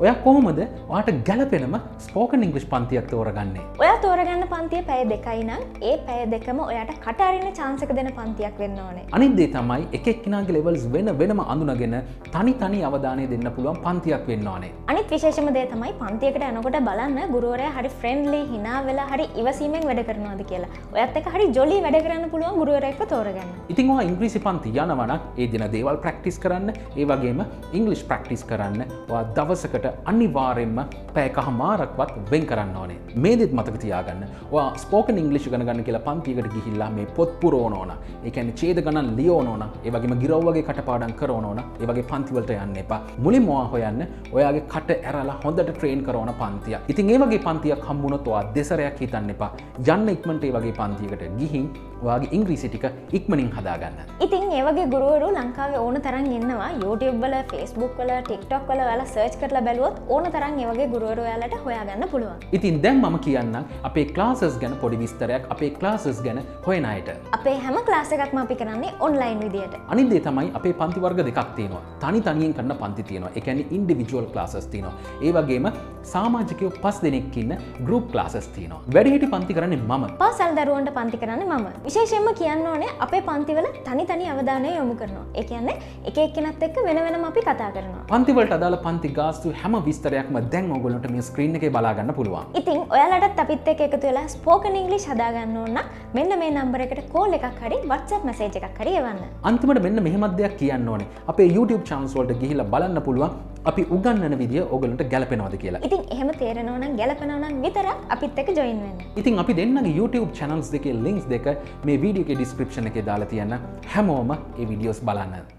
ඔයා කොහොමද ඔයාට ගැලපෙනම ස්පෝකන් ඉංග්‍රීසි පන්තියක් තෝරගන්නේ? ඔයා තෝරගන්න පන්තිය පැය 2යි නම් ඒ පැය දෙකම ඔයාට කට අරින්න chance එක දෙන පන්තියක් වෙන්න ඕනේ. අනිත් දේ තමයි එක එක්කෙනාගේ levels වෙනම අඳුනගෙන තනි අවධානය දෙන්න පුළුවන් පන්තියක් වෙන්න ඕනේ. අනිත් විශේෂම දේ තමයි පන්තියකට යනකොට බලන්න ගුරුවරයා හරි ෆ්‍රෙන්ඩ්ලි hina වෙලා හරි ඉවසීමෙන් වැඩ කරනවාද කියලා. ඔයත් එක්ක හරි ජොලි වැඩ කරන්න පුළුවන් ගුරුවරයෙක්ව තෝරගන්න. ඉතින් ඔයා ඉංග්‍රීසි පන්ති යනවා නම් ඒ දින දේවල් ප්‍රැක්ටිස් කරන්න, ඒ වගේම ඉංග්‍රීසි ප්‍රැක්ටිස් කරන්න ඔයා දවසකට අනිවාර්යෙන්ම පැයකමාරක්වත් වෙන් කරන්න ඕනේ. මේ දෙත් මතක තියාගන්න. ඔයා ස්පෝකන් ඉංග්‍රීසි ඉගෙන ගන්න කියලා පන්තියකට ගිහිල්ලා මේ පොත් පුරවන ඕන. ඒ කියන්නේ ඡේද ගණන් ලියවන ඕන. ඒ වගේම ගිරව් වගේ කටපාඩම් කරවන ඕන. ඒ වගේ පන්ති වලට යන්න එපා. මුලින්ම ඔයා හොයන්න ඔයාගේ කට ඇරලා හොඳට ට්‍රේන් කරන පන්තියක්. ඉතින් ඒ වගේ පන්තියක් හම්බුනොත් ඔයා දෙසරයක් හිතන්න එපා. යන්න ඉක්මනට ඒ වගේ පන්තියකට ගිහින් ඔයාගේ ඉංග්‍රීසි ටික ඉක්මනින් හදාගන්න. ඉතින් ඒ වගේ ගුරුවරු ලංකාවේ ඕන තරම් ඉන්නවා. YouTube වල, Facebook වල, TikTok වල ඔයාලා සර්ච් කරලා බැලුවොත් ඕන තරම් ඒ වගේ ගුරුවරු ඔයාලට හොයාගන්න පුළුවන්. ඉතින් දැන් මම කියන්නම් අපේ ක්ලාසස් ගැන පොඩි විස්තරයක් අපේ ක්ලාසස් ගැන හොයන අයට. අපේ හැම ක්ලාස් එකක්ම අපි කරන්නේ ඔන්ලයින් විදියට. අනිත් දේ තමයි අපේ පන්ති වර්ග දෙකක් තියෙනවා. තනියෙන් කරන පන්ති තියෙනවා. ඒ කියන්නේ ඉන්ඩිවිජුවල් ක්ලාසස් තියෙනවා. ඒ වගේම සමාජිකයෝ 5 දෙනෙක් ඉන්න ගෲප් ක්ලාසස් තියෙනවා. වැඩිහිටි පන්ති කරන්නේ මම. පාසල් දරුවන්ට පන්ති කරන්නේ මම. විශේෂයෙන්ම කියන්න ඕනේ අපේ පන්තිවල තනි අවධානය යොමු කරනවා. ඒ කියන්නේ එක එක්කෙනත් එක්ක වෙනම අපි කතා කරනවා. පන්ති වලට අදාළ පන්ති ගාස්තු හැම විස්තරයක්ම දැන් ඔයගොල්ලන්ට මේ ස්ක්‍රීන් එකේ බලා ගන්න පුළුවන්. ඉතින් ඔයාලටත් අපිත් එක්ක එකතු වෙලා ස්පෝකන් ඉංග්‍රීසි හදා ගන්න ඕන නම් මෙන්න මේ නම්බර එකට කෝල් එකක් හරි WhatsApp මැසේජ් එකක් හරි එවන්න. අන්තිමට මෙන්න මෙහෙමත් දෙයක් කියන්න ඕනේ. අපේ YouTube channels වලට ගිහිල්ලා බලන්න පුළුවන් අපි උගන්වන විදිය ඔයගොල්ලන්ට ගැලපෙනවද කියලා. ඉතින් එහෙම තේරෙනවා නම් ගැලපෙනවා නම් විතරක් අපිත් එක්ක join වෙන්න. ඉතින් අපි දෙන්නගේ YouTube channels දෙකේ links දෙක මේ වීඩියෝ එකේ description එකේ දාලා තියන්න. හැමෝම ඒ videos බලන්න.